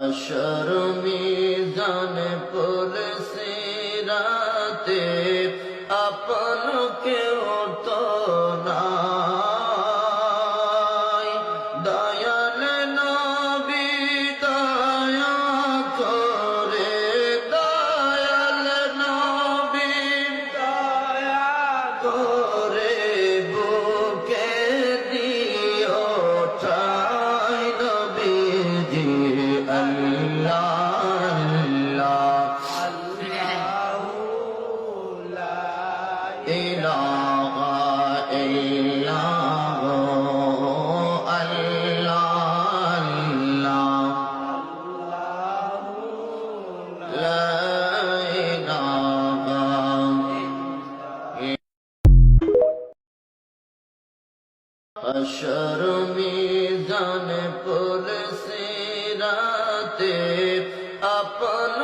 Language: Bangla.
হাশর মিজান পুলসি রাতে আপন কেউ তো নাই। দয়াল নবী দয়া করে, দয়াল নবী দয়া করে বুকে দিও ঠাই। নবীজি আল্লাহ ইলাহা ইল্লাল্লাহ আল্লাহ লা ইলাহা। হাশর মিজান পুলসি রাতে আপন